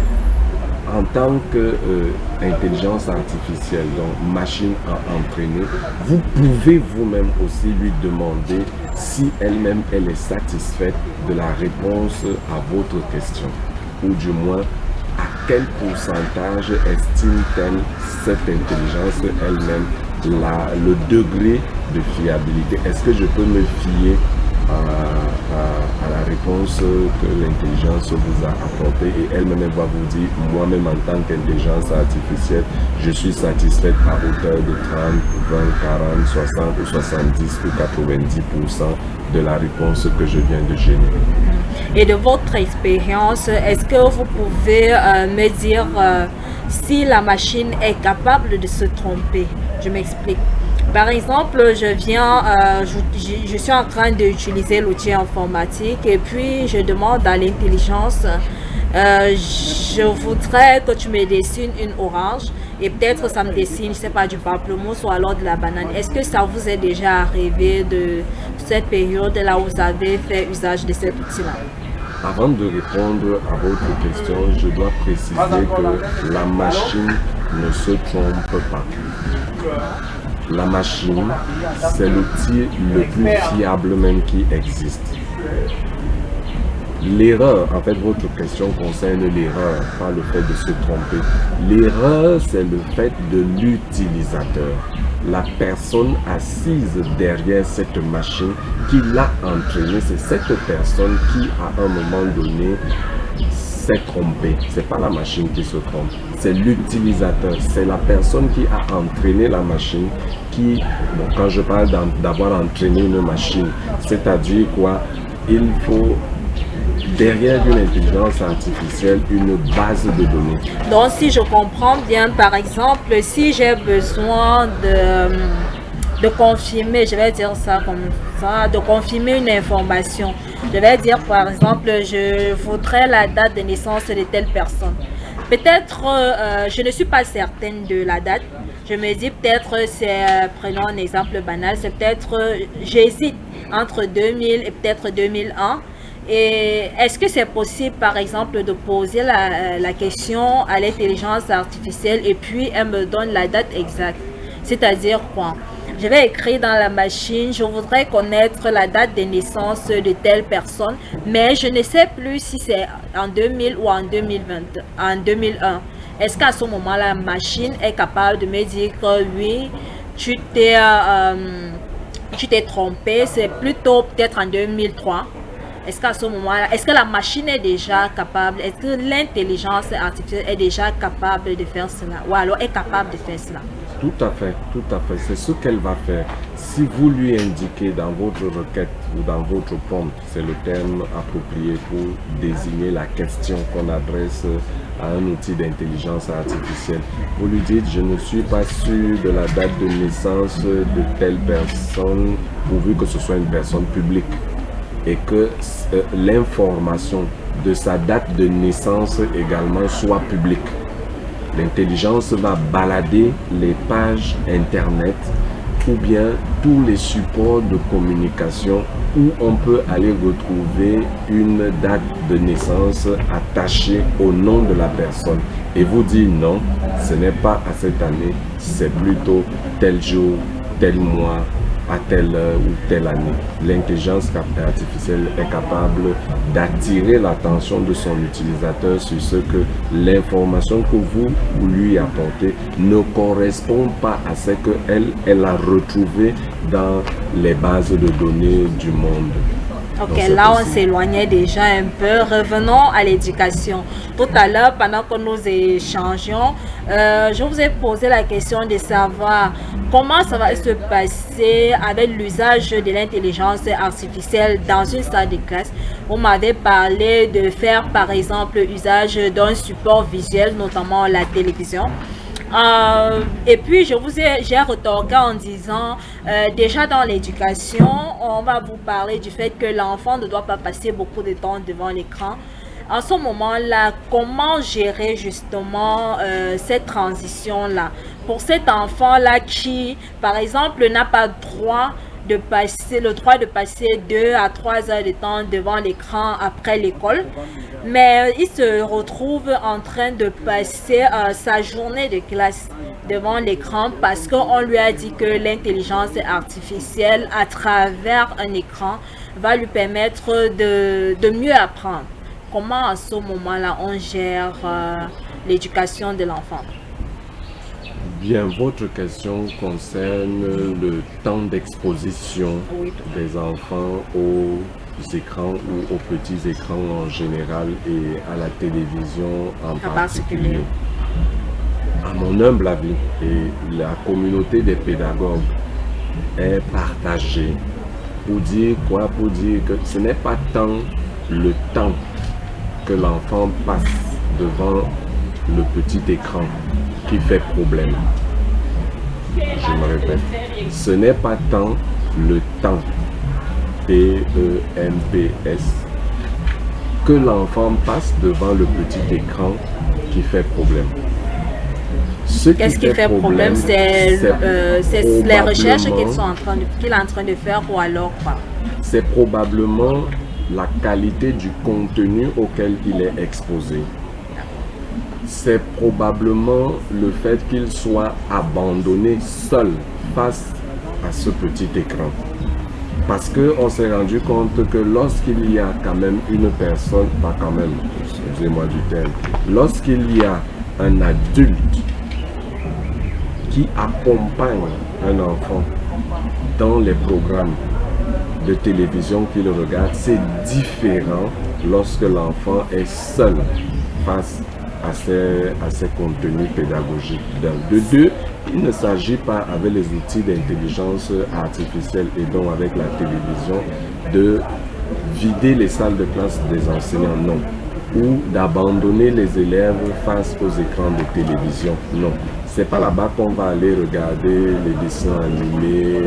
en tant qu'intelligence artificielle, donc machine à entraîner, vous pouvez vous-même aussi lui demander si elle-même elle est satisfaite de la réponse à votre question, ou du moins à quel pourcentage estime-t-elle cette intelligence elle-même, le degré de fiabilité. Est-ce que je peux me fier à la réponse que l'intelligence vous a apportée et elle-même va vous dire, moi-même en tant qu'intelligence artificielle, je suis satisfaite à hauteur de 30, 20, 40, 60 ou 70 ou 90% de la réponse que je viens de générer. Et de votre expérience, est-ce que vous pouvez me dire si la machine est capable de se tromper? Je m'explique. Par exemple, je suis en train d'utiliser l'outil informatique et puis je demande à l'intelligence, je voudrais que tu me dessines une orange et peut-être ça me dessine, je ne sais pas, du pamplemousse ou alors de la banane. Est-ce que ça vous est déjà arrivé de cette période-là où vous avez fait usage de cet outil-là? Avant de répondre à votre question, je dois préciser que la machine ne se trompe pas. La machine, c'est l'outil le plus fiable même qui existe. L'erreur, en fait, votre question concerne l'erreur, pas le fait de se tromper. L'erreur, c'est le fait de l'utilisateur. La personne assise derrière cette machine qui l'a entraînée, c'est cette personne qui, à un moment donné, s'est trompée. C'est pas la machine qui se trompe, c'est l'utilisateur, c'est la personne qui a entraîné la machine qui, bon, quand je parle d'avoir entraîné une machine, c'est-à-dire quoi? Il faut derrière une intelligence artificielle une base de données. Donc si je comprends bien, par exemple, si j'ai besoin de confirmer, je vais dire ça comme ça, de confirmer une information, je vais dire par exemple, je voudrais la date de naissance de telle personne. Peut-être, je ne suis pas certaine de la date. Je me dis peut-être, prenons un exemple banal, c'est peut-être, j'hésite entre 2000 et peut-être 2001. Et est-ce que c'est possible, par exemple, de poser la question à l'intelligence artificielle et puis elle me donne la date exacte? C'est-à-dire quoi? Je vais écrire dans la machine, je voudrais connaître la date de naissance de telle personne, mais je ne sais plus si c'est en 2000 ou en 2020, en 2001. Est-ce qu'à ce moment, la machine est capable de me dire que oui, tu t'es trompé, c'est plutôt peut-être en 2003. Est-ce qu'à ce moment-là, est-ce que la machine est déjà capable, est-ce que l'intelligence artificielle est déjà capable de faire cela, ou alors est capable de faire cela? Tout à fait, tout à fait. C'est ce qu'elle va faire. Si vous lui indiquez dans votre requête ou dans votre prompt, c'est le terme approprié pour désigner la question qu'on adresse à un outil d'intelligence artificielle. Vous lui dites, je ne suis pas sûr de la date de naissance de telle personne, pourvu que ce soit une personne publique, et que l'information de sa date de naissance également soit publique. L'intelligence va balader les pages internet ou bien tous les supports de communication où on peut aller retrouver une date de naissance attachée au nom de la personne et vous dire non, ce n'est pas à cette année, c'est plutôt tel jour, tel mois, à telle heure ou telle année. L'intelligence artificielle est capable d'attirer l'attention de son utilisateur sur ce que l'information que vous lui apportez ne correspond pas à ce qu'elle a retrouvé dans les bases de données du monde. Ok, là on s'éloignait déjà un peu. Revenons à l'éducation. Tout à l'heure, pendant que nous échangions, je vous ai posé la question de savoir comment ça va se passer avec l'usage de l'intelligence artificielle dans une salle de classe. Vous m'avez parlé de faire par exemple usage d'un support visuel, notamment la télévision. Et puis j'ai retorqué en disant déjà dans l'éducation on va vous parler du fait que l'enfant ne doit pas passer beaucoup de temps devant l'écran. En ce moment là, comment gérer justement cette transition là pour cet enfant là qui par exemple n'a pas le droit de passer 2 à 3 heures de temps devant l'écran après l'école, mais il se retrouve en train de passer sa journée de classe devant l'écran parce qu'on lui a dit que l'intelligence artificielle à travers un écran va lui permettre de mieux apprendre. Comment à ce moment-là on gère l'éducation de l'enfant? Bien, votre question concerne le temps d'exposition des enfants aux écrans ou aux petits écrans en général et à la télévision en particulier. À mon humble avis, et la communauté des pédagogues est partagée pour dire quoi? Pour dire que ce n'est pas tant le temps que l'enfant passe devant le petit écran qui fait problème. Je me répète, ce n'est pas tant le temps, T-E-M-P-S, que l'enfant passe devant le petit écran qui fait problème. Qu'est-ce qui fait problème? C'est les recherches qu'il est en train de faire ou alors quoi? C'est probablement la qualité du contenu auquel il est exposé. C'est probablement le fait qu'il soit abandonné seul face à ce petit écran. Parce qu'on s'est rendu compte que lorsqu'il y a quand même une personne, pas quand même, excusez-moi du terme, lorsqu'il y a un adulte qui accompagne un enfant dans les programmes de télévision qu'il regarde, c'est différent lorsque l'enfant est seul face à ces contenus pédagogiques. De deux, il ne s'agit pas avec les outils d'intelligence artificielle et donc avec la télévision de vider les salles de classe des enseignants, non. Ou d'abandonner les élèves face aux écrans de télévision, non. C'est pas là-bas qu'on va aller regarder les dessins animés,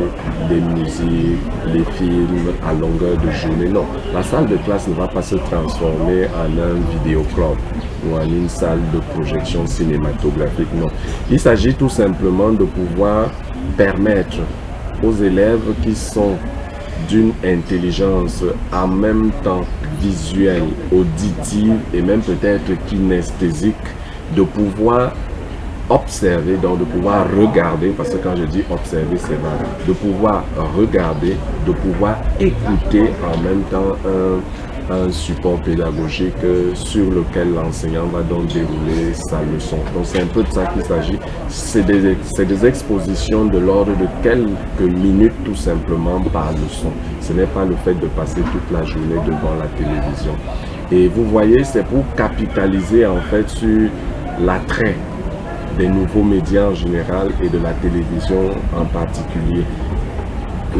les musiques, les films à longueur de journée. Non, la salle de classe ne va pas se transformer en un vidéoclub ou en une salle de projection cinématographique. Non, il s'agit tout simplement de pouvoir permettre aux élèves qui sont d'une intelligence en même temps visuelle, auditive et même peut-être kinesthésique, de pouvoir observer, donc de pouvoir regarder, parce que quand je dis observer, c'est vague, de pouvoir regarder, de pouvoir écouter en même temps un support pédagogique sur lequel l'enseignant va donc dérouler sa leçon. Donc c'est un peu de ça qu'il s'agit. C'est des expositions de l'ordre de quelques minutes tout simplement par leçon. Ce n'est pas le fait de passer toute la journée devant la télévision. Et vous voyez, c'est pour capitaliser en fait sur l'attrait des nouveaux médias en général et de la télévision en particulier.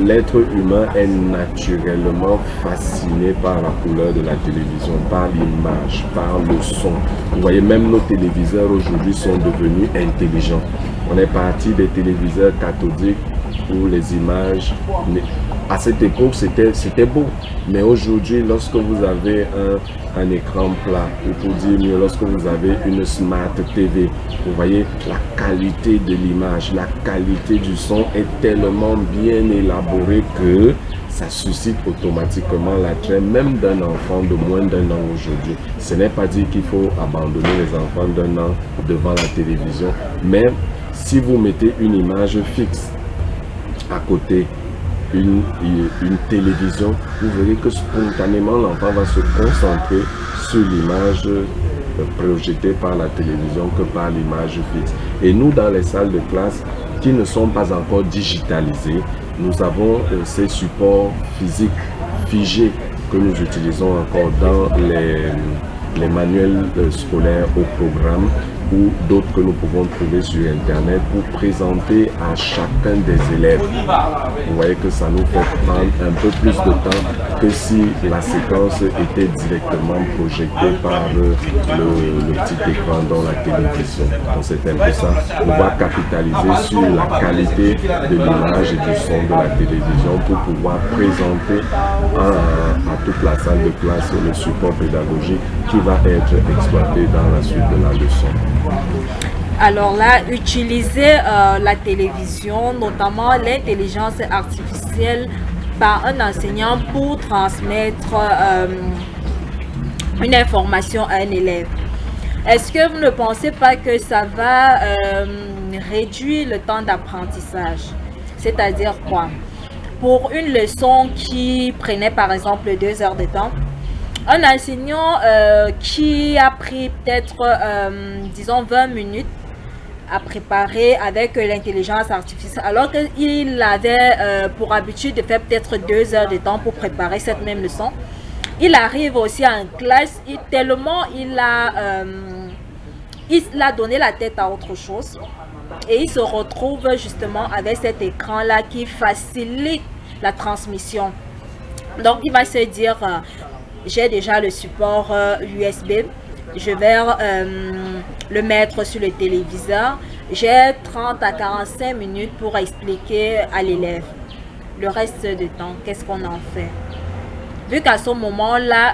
L'être humain est naturellement fasciné par la couleur de la télévision, par l'image, par le son. Vous voyez, même nos téléviseurs aujourd'hui sont devenus intelligents. On est parti des téléviseurs cathodiques où les images, à cette époque, c'était beau. Mais aujourd'hui, lorsque vous avez un écran plat, ou pour dire mieux, lorsque vous avez une Smart TV, vous voyez, la qualité de l'image, la qualité du son est tellement bien élaborée que ça suscite automatiquement l'attrait même d'un enfant de moins d'un an aujourd'hui. Ce n'est pas dit qu'il faut abandonner les enfants d'un an devant la télévision, mais si vous mettez une image fixe à côté, une télévision, vous verrez que spontanément l'enfant va se concentrer sur l'image projetée par la télévision que par l'image fixe. Et nous, dans les salles de classe qui ne sont pas encore digitalisées, nous avons ces supports physiques figés que nous utilisons encore dans les manuels scolaires au programme ou d'autres que nous pouvons trouver sur Internet pour présenter à chacun des élèves. Vous voyez que ça nous fait prendre un peu plus de temps que si la séquence était directement projetée par le petit écran dans la télévision. Donc c'est un peu ça. On va capitaliser sur la qualité de l'image et du son de la télévision pour pouvoir présenter à toute la salle de classe le support pédagogique qui va être exploité dans la suite de la leçon. Alors là, utiliser la télévision, notamment l'intelligence artificielle, par un enseignant pour transmettre une information à un élève. Est-ce que vous ne pensez pas que ça va réduire le temps d'apprentissage? C'est-à-dire quoi? Pour une leçon qui prenait par exemple 2 heures de temps, un enseignant qui a pris peut-être, disons, 20 minutes à préparer avec l'intelligence artificielle, alors qu'il avait pour habitude de faire peut-être 2 heures de temps pour préparer cette même leçon, il arrive aussi en classe, tellement il a donné la tête à autre chose et il se retrouve justement avec cet écran-là qui facilite la transmission. Donc il va se dire... j'ai déjà le support USB, je vais le mettre sur le téléviseur. J'ai 30 à 45 minutes pour expliquer à l'élève. Le reste du temps, qu'est-ce qu'on en fait? Vu qu'à ce moment-là,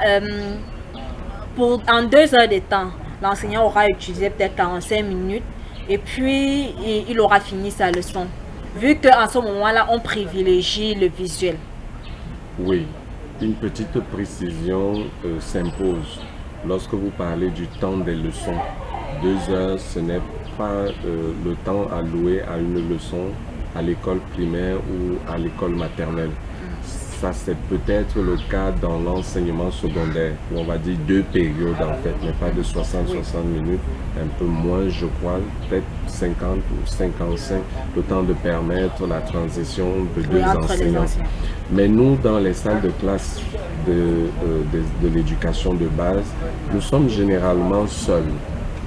en 2 heures de temps, l'enseignant aura utilisé peut-être 45 minutes et puis il aura fini sa leçon. Vu qu'à ce moment-là, on privilégie le visuel. Oui. Une petite précision s'impose. Lorsque vous parlez du temps des leçons, 2 heures, ce n'est pas le temps alloué à une leçon à l'école primaire ou à l'école maternelle. Ça, c'est peut-être le cas dans l'enseignement secondaire, où on va dire 2 périodes en fait, mais pas de 60 minutes, un peu moins, je crois, peut-être 50 ou 55, le temps de permettre la transition de 2 enseignants. Mais nous, dans les salles de classe de l'éducation de base, nous sommes généralement seuls.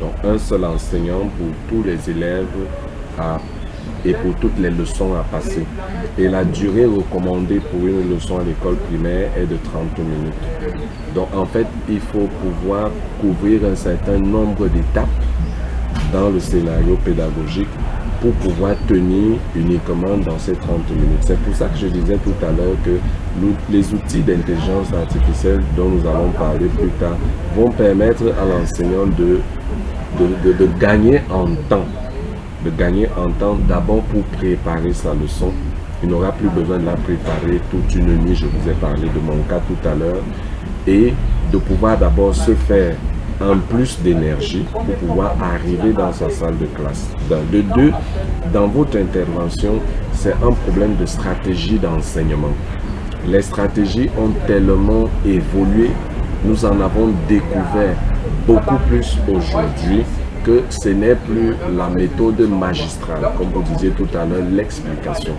Donc, un seul enseignant pour tous les élèves et pour toutes les leçons à passer. Et la durée recommandée pour une leçon à l'école primaire est de 30 minutes. Donc, en fait, il faut pouvoir couvrir un certain nombre d'étapes dans le scénario pédagogique pour pouvoir tenir uniquement dans ces 30 minutes. C'est pour ça que je disais tout à l'heure que les outils d'intelligence artificielle dont nous allons parler plus tard vont permettre à l'enseignant de gagner en temps. De gagner en temps d'abord pour préparer sa leçon. Il n'aura plus besoin de la préparer toute une nuit, je vous ai parlé de mon cas tout à l'heure, et de pouvoir d'abord se faire un plus d'énergie pour pouvoir arriver dans sa salle de classe. De deux, dans votre intervention, c'est un problème de stratégie d'enseignement. Les stratégies ont tellement évolué nous en avons découvert beaucoup plus aujourd'hui que ce n'est plus la méthode magistrale, comme vous disiez tout à l'heure, l'explication.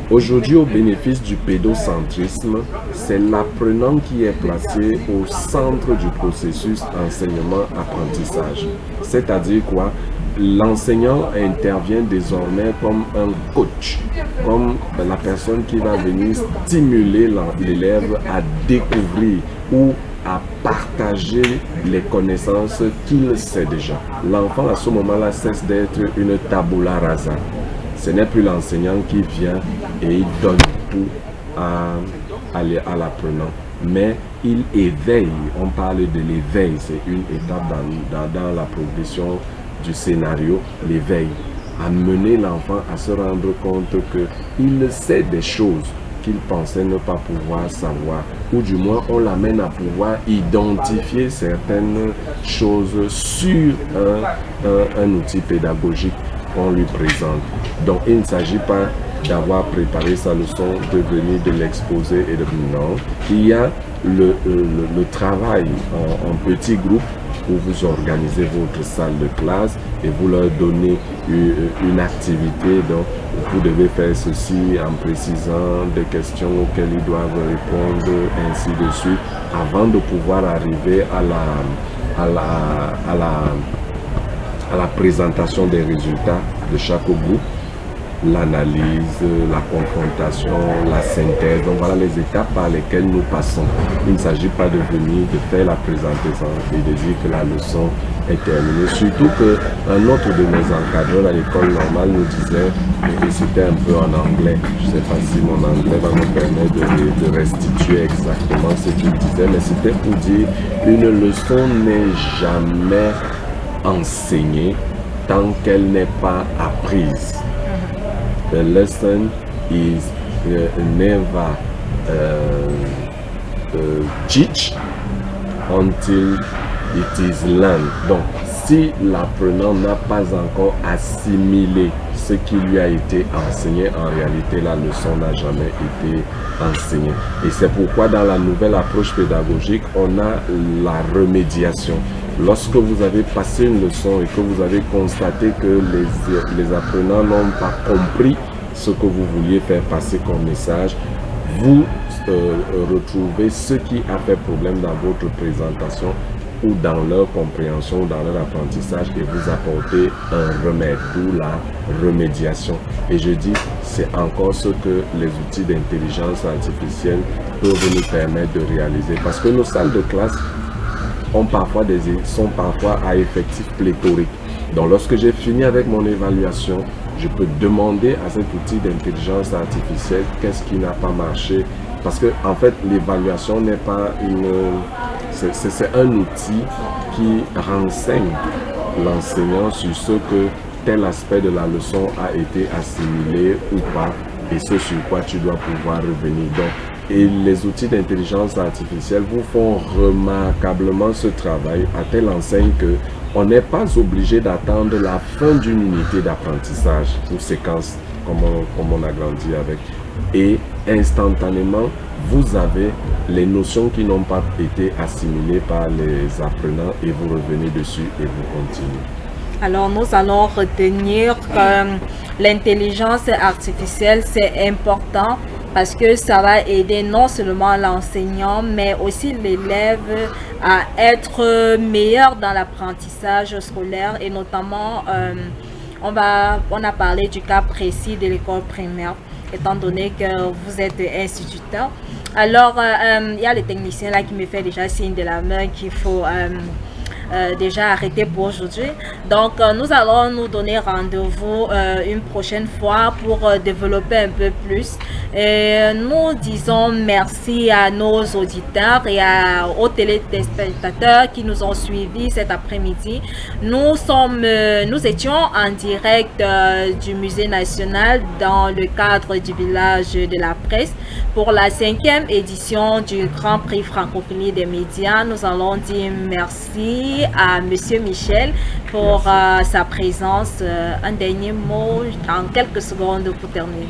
Aujourd'hui, au bénéfice du pédocentrisme, c'est l'apprenant qui est placé au centre du processus enseignement-apprentissage. C'est-à-dire quoi? L'enseignant intervient désormais comme un coach, comme la personne qui va venir stimuler l'élève à découvrir ou à partager les connaissances qu'il sait déjà. L'enfant à ce moment-là cesse d'être une tabula rasa. Ce n'est plus l'enseignant qui vient et il donne tout à l'apprenant, mais il éveille. On parle de l'éveil, c'est une étape dans la progression du scénario, l'éveil. Amener l'enfant à se rendre compte qu'il sait des choses qu'il pensait ne pas pouvoir savoir, ou du moins on l'amène à pouvoir identifier certaines choses sur un outil pédagogique qu'on lui présente. Donc il ne s'agit pas d'avoir préparé sa leçon, de venir de l'exposer et de non. Il y a le travail en petit groupe où vous organisez votre salle de classe et vous leur donnez une activité. Donc vous devez faire ceci en précisant des questions auxquelles ils doivent répondre, ainsi de suite, avant de pouvoir arriver à la présentation des résultats de chaque groupe, l'analyse, la confrontation, la synthèse. Donc voilà les étapes par lesquelles nous passons. Il ne s'agit pas de venir, de faire la présentation et de dire que la leçon est terminée. Surtout qu'un autre de mes encadreurs à l'école normale nous disait, et c'était un peu en anglais, je ne sais pas si mon anglais va me permettre de restituer exactement ce qu'il disait, mais c'était pour dire une leçon n'est jamais enseignée tant qu'elle n'est pas apprise. The lesson is never teach until it is learned. Donc, si l'apprenant n'a pas encore assimilé ce qui lui a été enseigné, en réalité, la leçon n'a jamais été enseignée. Et c'est pourquoi dans la nouvelle approche pédagogique, on a la remédiation. Lorsque vous avez passé une leçon et que vous avez constaté que les apprenants n'ont pas compris ce que vous vouliez faire passer comme message, vous retrouvez ce qui a fait problème dans votre présentation ou dans leur compréhension, dans leur apprentissage, et vous apportez un remède, d'où la remédiation. Et je dis, c'est encore ce que les outils d'intelligence artificielle peuvent nous permettre de réaliser. Parce que nos salles de classe sont parfois à effectif pléthorique. Donc lorsque j'ai fini avec mon évaluation, je peux demander à cet outil d'intelligence artificielle qu'est-ce qui n'a pas marché. Parce que en fait, l'évaluation n'est pas c'est un outil qui renseigne l'enseignant sur ce que tel aspect de la leçon a été assimilé ou pas, et ce sur quoi tu dois pouvoir revenir. Donc, et les outils d'intelligence artificielle vous font remarquablement ce travail à telle enseigne que on n'est pas obligé d'attendre la fin d'une unité d'apprentissage, une séquence comme on a grandi avec. Et instantanément, vous avez les notions qui n'ont pas été assimilées par les apprenants et vous revenez dessus et vous continuez. Alors nous allons retenir que l'intelligence artificielle c'est important parce que ça va aider non seulement l'enseignant mais aussi l'élève à être meilleur dans l'apprentissage scolaire, et notamment on a parlé du cas précis de l'école primaire, étant donné que vous êtes instituteur. Alors il y a le technicien là qui me fait déjà signe de la main qu'il faut déjà arrêté pour aujourd'hui. Donc nous allons nous donner rendez-vous une prochaine fois pour développer un peu plus. Et nous disons merci à nos auditeurs et aux téléspectateurs qui nous ont suivis cet après-midi. Nous étions en direct du Musée national dans le cadre du village de la presse pour la 5e édition du Grand Prix Francophonie des médias. Nous allons dire merci à Monsieur Michel pour sa présence. Un dernier mot en quelques secondes pour terminer.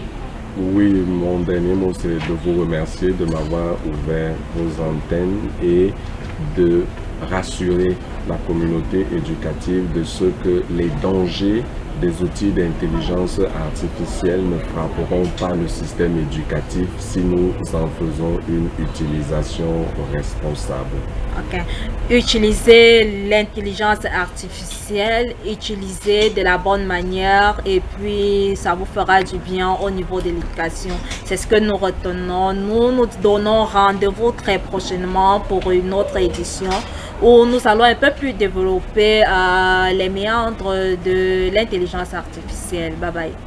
Oui, mon dernier mot c'est de vous remercier de m'avoir ouvert vos antennes et de rassurer la communauté éducative de ce que les dangers des outils d'intelligence artificielle ne frapperont pas le système éducatif si nous en faisons une utilisation responsable. Ok. Utiliser l'intelligence artificielle, utiliser de la bonne manière et puis ça vous fera du bien au niveau de l'éducation. C'est ce que nous retenons. Nous donnons rendez-vous très prochainement pour une autre édition où nous allons un peu plus développer les méandres de l'intelligence artificielle. Bye bye.